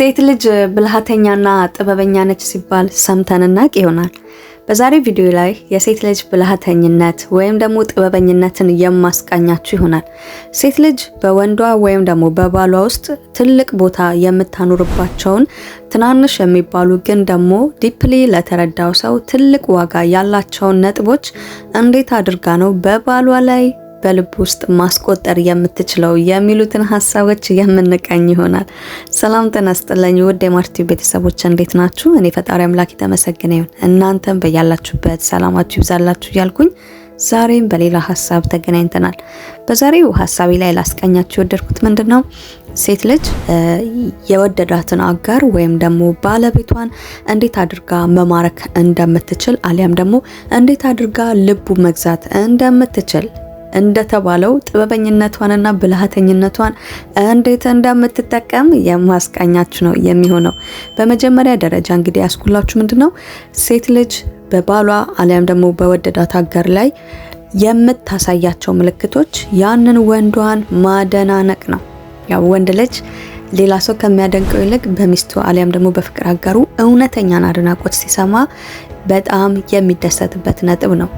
ሴት ልጅ ብልሃተኛና ጥበበኛ ነች ሲባል ሰምተን እናቅ ይሆናል። በዛሬ ቪዲዮ ላይ የሴት ልጅ ብልሃተኝነት ወይም ደግሞ ጥበበኝነትን የማስቃኛችሁ ይሆናል። ሴት ልጅ በወንዷ ወይም ደግሞ በባሏ ውስጥ ትልቅ ቦታ የምታኖርባቸውን ትናንሽ የሚባሉ ግን ደግሞ ዲፕሊ ለተረዳው ሰው ትልቅ ዋጋ ያላቸውን ነጥቦች እንዴት አድርጋ ነው በባሏ ላይ በልብ ውስጥ ማስቆጠር የምትችለው የሚሉትን ሀሳቦች የምንቃኝ ይሆናል። ሰላም ጤና ይስጥልኝ ውድ የማርቲ ቤተሰቦች እንዴት ናችሁ? እኔ ፈጣሪ አምላክ የተመሰገነ ይሁን። እናንተም በያላችሁበት ሰላማችሁ ይብዛላችሁ እያልኩኝ ዛሬም በሌላ ሀሳብ ተገናኝተናል። በዛሬው ሀሳቤ ላይ ላስቃኛችሁ የወደድኩት ምንድነው ሴት ልጅ የወደዳትን አጋር ወይም ደግሞ ባለቤቷን እንዴት አድርጋ መማረክ እንደምትችል አሊያም ደግሞ እንዴት አድርጋ ልቡ መግዛት እንደምትችል እንደተባለው ጥበበኝነቷንና ብልሃተኝነቷን እንዴት እንደምትጠቀም የማስቃኛችሁ ነው የሚሆነው። በመጀመሪያ ደረጃ እንግዲህ ያስኩላችሁ ምንድነው ሴት ልጅ በባሏ አሊያም ደግሞ በወደዳት አጋር ላይ የምታሳያቸው ምልክቶች ያንን ወንዷን ማደናነቅ ነው። ያው ወንድ ልጅ ሌላ ሰው ከሚያደንቀው ይልቅ በሚስቱ አሊያም ደግሞ በፍቅር አጋሩ እውነተኛን አድናቆት ሲሰማ በጣም የሚደሰትበት ነጥብ ነው።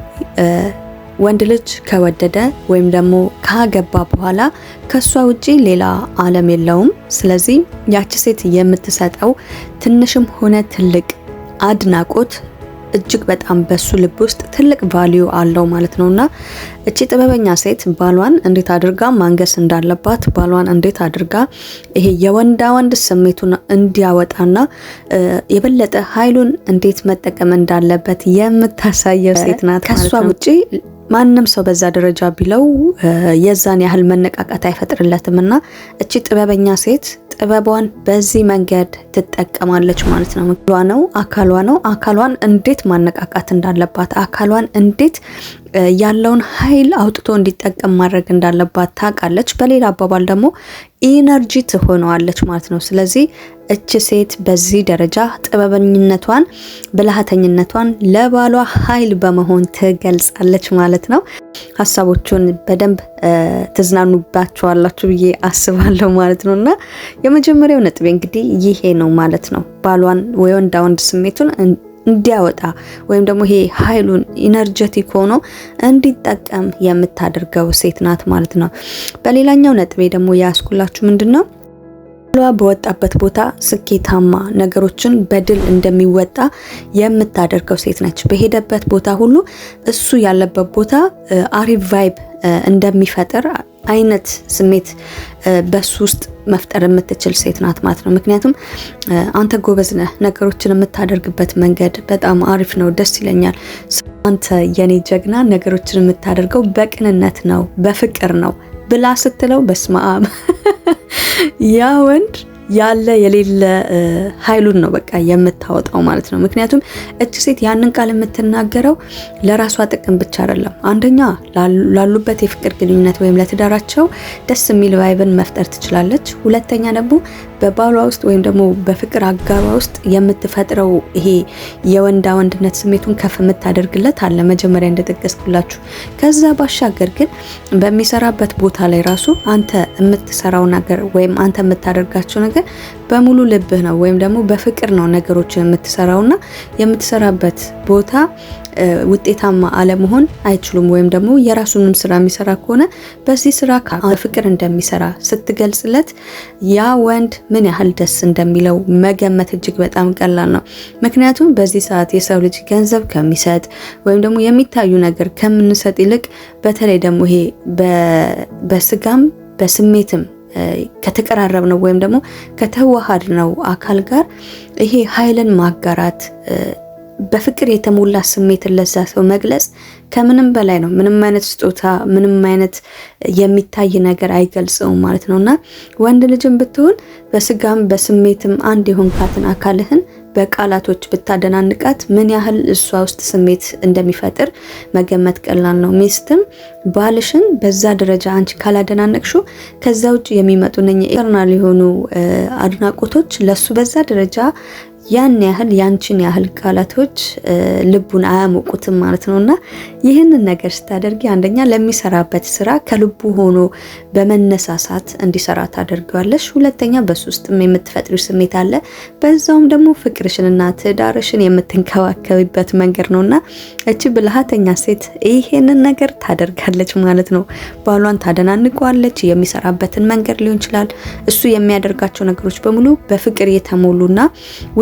ወንድ ልጅ ከወደደ ወይም ደግሞ ካገባ በኋላ ከሷ ውጪ ሌላ ዓለም የለውም። ስለዚህ ያቺ ሴት የምትሰጠው ትንሽም ሆነ ትልቅ አድናቆት እጅግ በጣም በሱ ልብ ውስጥ ትልቅ ቫልዩ አለው ማለት ነውና እቺ ጥበበኛ ሴት ባሏን እንዴት አድርጋ ማንገስ እንዳለባት፣ ባሏን እንዴት አድርጋ ይሄ የወንዳ ወንድ ስሜቱን እንዲያወጣና የበለጠ ኃይሉን እንዴት መጠቀም እንዳለበት የምታሳየው ሴት ናት። ከሷ ውጪ ማንም ሰው በዛ ደረጃ ቢለው የዛን ያህል መነቃቃት አይፈጥርለትምና እቺ ጥበበኛ ሴት ጥበቧን በዚህ መንገድ ትጠቀማለች ማለት ነው። አካሏ ነው። አካሏን እንዴት ማነቃቃት እንዳለባት፣ አካሏን እንዴት ያለውን ኃይል አውጥቶ እንዲጠቀም ማድረግ እንዳለባት ታውቃለች። በሌላ አባባል ደግሞ ኢነርጂ ትሆነዋለች ማለት ነው። ስለዚህ እቺ ሴት በዚህ ደረጃ ጥበበኝነቷን ብልሃተኝነቷን ለባሏ ኃይል በመሆን ትገልጻለች ማለት ነው። ሀሳቦቹን በደንብ ትዝናኑባቸዋላችሁ ብዬ አስባለሁ ማለት ነውና የመጀመሪያው ነጥቤ እንግዲህ ይሄ ነው ማለት ነው። ባሏን ወንዳ ወንድ ስሜቱን እንዲያወጣ ወይም ደግሞ ይሄ ኃይሉን ኢነርጀቲክ ሆኖ እንዲጠቀም የምታደርገው ሴት ናት ማለት ነው። በሌላኛው ነጥቤ ደግሞ ያስኩላችሁ ምንድነው ባሏ በወጣበት ቦታ ስኬታማ ነገሮችን በድል እንደሚወጣ የምታደርገው ሴት ነች። በሄደበት ቦታ ሁሉ እሱ ያለበት ቦታ አሪፍ ቫይብ እንደሚፈጥር አይነት ስሜት በሱ ውስጥ መፍጠር የምትችል ሴት ናት ማለት ነው። ምክንያቱም አንተ ጎበዝ ነህ፣ ነገሮችን የምታደርግበት መንገድ በጣም አሪፍ ነው፣ ደስ ይለኛል፣ አንተ የኔ ጀግና ነገሮችን የምታደርገው በቅንነት ነው፣ በፍቅር ነው ብላ ስትለው በስማም ያ ወንድ ያለ የሌለ ኃይሉን ነው በቃ የምታወጣው ማለት ነው። ምክንያቱም እቺ ሴት ያንን ቃል የምትናገረው ለራሷ ጥቅም ብቻ አይደለም። አንደኛ ላሉበት የፍቅር ግንኙነት ወይም ለትዳራቸው ደስ የሚል ቫይብን መፍጠር ትችላለች። ሁለተኛ ደግሞ በባሏ ውስጥ ወይም ደግሞ በፍቅር አጋሯ ውስጥ የምትፈጥረው ይሄ የወንዳ ወንድነት ስሜቱን ከፍ የምታደርግለት አለ መጀመሪያ እንደጠቀስኩላችሁ። ከዛ ባሻገር ግን በሚሰራበት ቦታ ላይ ራሱ አንተ የምትሰራው ነገር ወይም አንተ የምታደርጋቸው ነገር በሙሉ ልብህ ነው ወይም ደግሞ በፍቅር ነው ነገሮችን የምትሰራውና የምትሰራበት ቦታ ውጤታማ አለመሆን አይችሉም። ወይም ደግሞ የራሱንም ስራ የሚሰራ ከሆነ በዚህ ስራ ፍቅር እንደሚሰራ ስትገልጽለት ያ ወንድ ምን ያህል ደስ እንደሚለው መገመት እጅግ በጣም ቀላል ነው። ምክንያቱም በዚህ ሰዓት የሰው ልጅ ገንዘብ ከሚሰጥ ወይም ደግሞ የሚታዩ ነገር ከምንሰጥ ይልቅ በተለይ ደግሞ ይሄ በስጋም በስሜትም ከተቀራረብ ነው ወይም ደግሞ ከተዋሃድ ነው አካል ጋር ይሄ ኃይልን ማጋራት በፍቅር የተሞላ ስሜት ለዛ ሰው መግለጽ ከምንም በላይ ነው። ምንም አይነት ስጦታ ምንም አይነት የሚታይ ነገር አይገልጸውም ማለት ነውና ወንድ ልጅም ብትሆን በስጋም በስሜትም አንድ የሆንካትን አካልህን በቃላቶች ብታደናንቃት ምን ያህል እሷ ውስጥ ስሜት እንደሚፈጥር መገመት ቀላል ነው። ሚስትም ባልሽን በዛ ደረጃ አንቺ ካላደናነቅሹ ከዛ ውጭ የሚመጡ ኢንተርናል የሆኑ አድናቆቶች ለሱ በዛ ደረጃ ያን ያህል ያንቺን ያህል ቃላቶች ልቡን አያሞቁትም ማለት ነውና ይህንን ነገር ስታደርጊ አንደኛ ለሚሰራበት ስራ ከልቡ ሆኖ በመነሳሳት እንዲሰራ ታደርጊዋለሽ። ሁለተኛ በሱ ውስጥም የምትፈጥሪው ስሜት አለ። በዛውም ደግሞ ፍቅርሽንና ትዳርሽን የምትንከባከቢበት መንገድ ነውና እቺ ብልሃተኛ ሴት ይሄንን ነገር ታደርጋለች ማለት ነው። ባሏን ታደናንቀዋለች። የሚሰራበትን መንገድ ሊሆን ይችላል። እሱ የሚያደርጋቸው ነገሮች በሙሉ በፍቅር የተሞሉና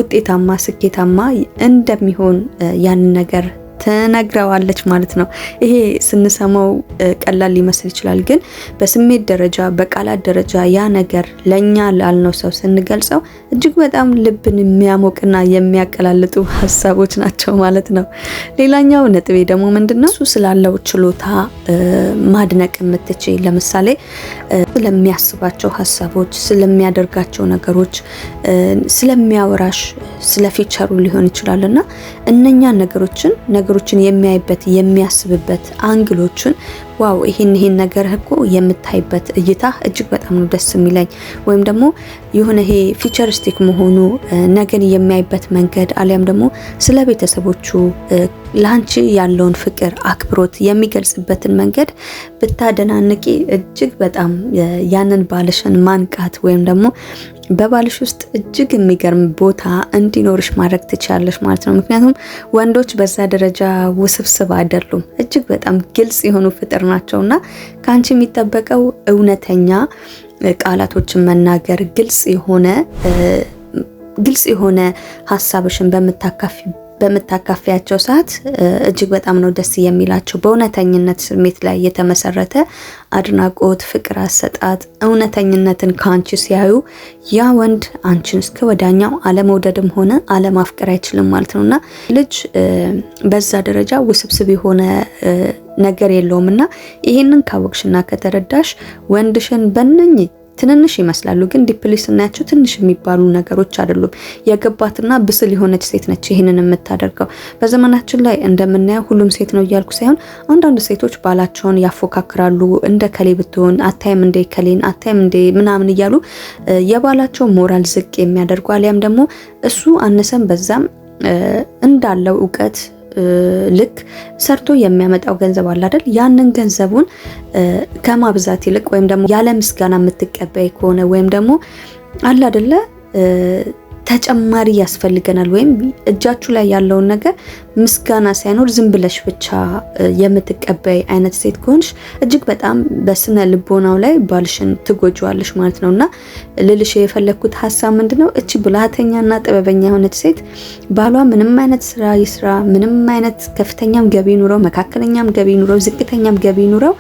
ውጤታማ ስኬታማ እንደሚሆን ያንን ነገር ትነግረዋለች ማለት ነው። ይሄ ስንሰማው ቀላል ሊመስል ይችላል፣ ግን በስሜት ደረጃ በቃላት ደረጃ ያ ነገር ለኛ ላልነው ሰው ስንገልጸው እጅግ በጣም ልብን የሚያሞቅና የሚያቀላልጡ ሀሳቦች ናቸው ማለት ነው። ሌላኛው ነጥቤ ደግሞ ምንድነው? እሱ ስላለው ችሎታ ማድነቅ የምትችይ ለምሳሌ ስለሚያስባቸው ሀሳቦች፣ ስለሚያደርጋቸው ነገሮች፣ ስለሚያወራሽ ስለ ፊቸሩ ሊሆን ይችላልና እነኛ ነገሮችን የሚያይበት የሚያስብበት አንግሎችን ዋው ይሄን ነገር እኮ የምታይበት እይታ እጅግ በጣም ነው ደስ የሚለኝ። ወይም ደግሞ የሆነ ይሄ ፊቸሪስቲክ መሆኑ ነገን የሚያይበት መንገድ አሊያም ደግሞ ስለ ቤተሰቦቹ ላንቺ ያለውን ፍቅር አክብሮት የሚገልጽበትን መንገድ ብታደናንቂ እጅግ በጣም ያንን ባልሽን ማንቃት ወይም ደግሞ በባልሽ ውስጥ እጅግ የሚገርም ቦታ እንዲኖርሽ ማድረግ ትችላለሽ ማለት ነው። ምክንያቱም ወንዶች በዛ ደረጃ ውስብስብ አይደሉም፣ እጅግ በጣም ግልጽ የሆኑ ፍጥር ናቸውና ካንቺ የሚጠበቀው እውነተኛ ቃላቶችን መናገር፣ ግልጽ የሆነ ሀሳብሽን በምታካፊያቸው ሰዓት እጅግ በጣም ነው ደስ የሚላቸው። በእውነተኝነት ስሜት ላይ የተመሰረተ አድናቆት፣ ፍቅር አሰጣጥ፣ እውነተኝነትን ካንቺ ሲያዩ ያ ወንድ አንቺን እስከ ወዳኛው አለመውደድም ሆነ አለማፍቀር አይችልም ማለት ነውና ልጅ በዛ ደረጃ ውስብስብ የሆነ ነገር የለውምና ይሄንን ካወቅሽና ከተረዳሽ ወንድሽን በነኝ ትንንሽ ይመስላሉ፣ ግን ዲፕሊ ስናያቸው ትንሽ የሚባሉ ነገሮች አይደሉም። የገባትና ብስል የሆነች ሴት ነች ይሄንን የምታደርገው። በዘመናችን ላይ እንደምናየው ሁሉም ሴት ነው እያልኩ ሳይሆን አንዳንድ ሴቶች ባላቸውን ያፎካክራሉ። እንደ ከሌ ብትሆን አታይም እንደ ከሌን አታይም እንደ ምናምን እያሉ የባላቸው ሞራል ዝቅ የሚያደርጉ አሊያም ደግሞ እሱ አነሰም በዛም እንዳለው እውቀት ልክ ሰርቶ የሚያመጣው ገንዘብ አለ አይደል? ያንን ገንዘቡን ከማብዛት ይልቅ ወይም ደግሞ ያለ ምስጋና የምትቀበይ ከሆነ ወይም ደግሞ አለ አይደለ ተጨማሪ ያስፈልገናል ወይም እጃችሁ ላይ ያለውን ነገር ምስጋና ሳይኖር ዝም ብለሽ ብቻ የምትቀበይ አይነት ሴት ከሆንሽ እጅግ በጣም በስነ ልቦናው ላይ ባልሽን ትጎጂዋለሽ ማለት ነውና ልልሽ የፈለኩት ሀሳብ ምንድነው? እቺ ብልሃተኛና ጥበበኛ የሆነች ሴት ባሏ ምንም አይነት ስራ ይስራ፣ ምንም አይነት ከፍተኛም ገቢ ኑረው፣ መካከለኛም ገቢ ኑረው፣ ዝቅተኛም ገቢ ኑረው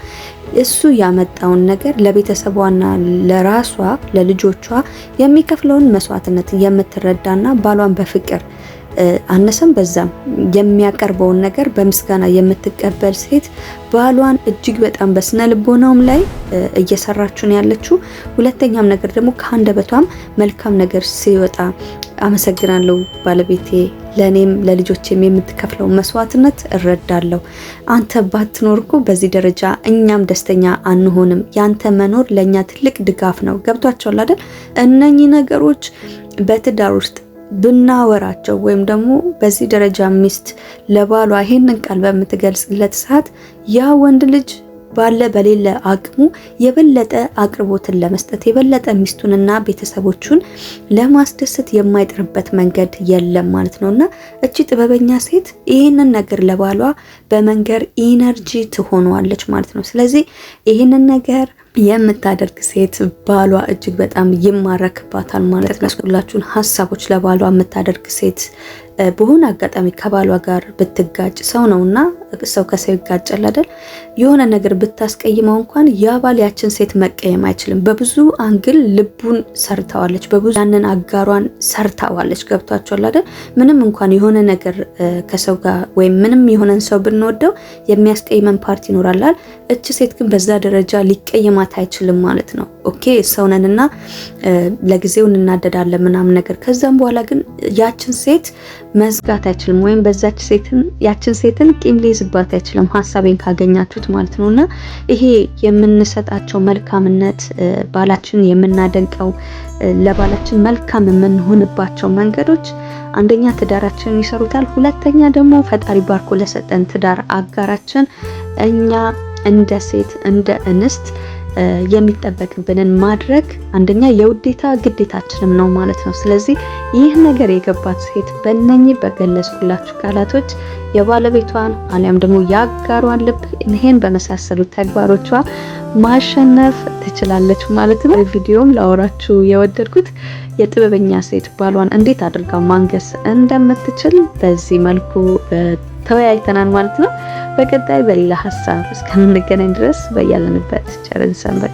እሱ ያመጣውን ነገር ለቤተሰቧና ለራሷ ለልጆቿ የሚከፍለውን መስዋዕትነት የምትረዳና ባሏን በፍቅር አነሰም በዛም የሚያቀርበውን ነገር በምስጋና የምትቀበል ሴት ባሏን እጅግ በጣም በስነ ልቦናውም ላይ እየሰራችው ያለችው። ሁለተኛም ነገር ደግሞ ከአንደበቷም መልካም ነገር ሲወጣ አመሰግናለሁ ባለቤቴ፣ ለኔም ለልጆቼም የምትከፍለው መስዋዕትነት እረዳለሁ። አንተ ባትኖርኩ በዚህ ደረጃ እኛም ደስተኛ አንሆንም። ያንተ መኖር ለኛ ትልቅ ድጋፍ ነው። ገብቷቸዋል አይደል? እነኚህ ነገሮች በትዳር ውስጥ ብናወራቸው ወይም ደግሞ በዚህ ደረጃ ሚስት ለባሏ ይሄንን ቃል በምትገልጽለት ሰዓት ያ ወንድ ልጅ ባለ በሌለ አቅሙ የበለጠ አቅርቦትን ለመስጠት የበለጠ ሚስቱንና ቤተሰቦቹን ለማስደሰት የማይጥርበት መንገድ የለም ማለት ነውና እቺ ጥበበኛ ሴት ይህንን ነገር ለባሏ በመንገር ኢነርጂ ትሆነዋለች ማለት ነው። ስለዚህ ይህንን ነገር የምታደርግ ሴት ባሏ እጅግ በጣም ይማረክባታል ማለት ነው። ሁላችሁን ሀሳቦች ለባሏ የምታደርግ ሴት በሆነ አጋጣሚ ከባሏ ጋር ብትጋጭ ሰው ነውና ሰው ከሰው ይጋጫል አይደል? የሆነ ነገር ብታስቀይመው እንኳን ያ ባል ያችን ሴት መቀየም አይችልም። በብዙ አንግል ልቡን ሰርታዋለች፣ በብዙ ያንን አጋሯን ሰርታዋለች። ገብቷቸዋል አይደል? ምንም እንኳን የሆነ ነገር ከሰው ጋር ወይም ምንም የሆነን ሰው ብንወደው የሚያስቀይመን ፓርቲ ይኖራል። እቺ ሴት ግን በዛ ደረጃ ሊቀየማ መስማት አይችልም ማለት ነው። ኦኬ ሰውነንና ለጊዜው እናደዳለን ምናምን ነገር ከዛም በኋላ ግን ያችን ሴት መዝጋት አይችልም ወይም ያችን ሴትን ቂም ሊይዝባት አይችልም ሐሳቤን ካገኛችሁት ማለት ነውና ይሄ የምንሰጣቸው መልካምነት ባላችን የምናደንቀው ለባላችን መልካም የምንሆንባቸው መንገዶች አንደኛ ትዳራችንን ይሰሩታል፣ ሁለተኛ ደግሞ ፈጣሪ ባርኮ ለሰጠን ትዳር አጋራችን እኛ እንደ ሴት እንደ እንስት የሚጠበቅብንን ማድረግ አንደኛ የውዴታ ግዴታችንም ነው ማለት ነው። ስለዚህ ይህ ነገር የገባት ሴት በእነኚህ በገለጽኩላችሁ ቃላቶች የባለቤቷን አሊያም ደግሞ ያጋሯን ልብ ይሄን በመሳሰሉ ተግባሮቿ ማሸነፍ ትችላለች ማለት ነው። ቪዲዮም ላወራችሁ የወደድኩት የጥበበኛ ሴት ባሏን እንዴት አድርጋ ማንገስ እንደምትችል በዚህ መልኩ ተወያይተናል ማለት ነው። በቀጣይ በሌላ ሀሳብ እስከምንገናኝ ድረስ በያለንበት ቸርን ሰንበት።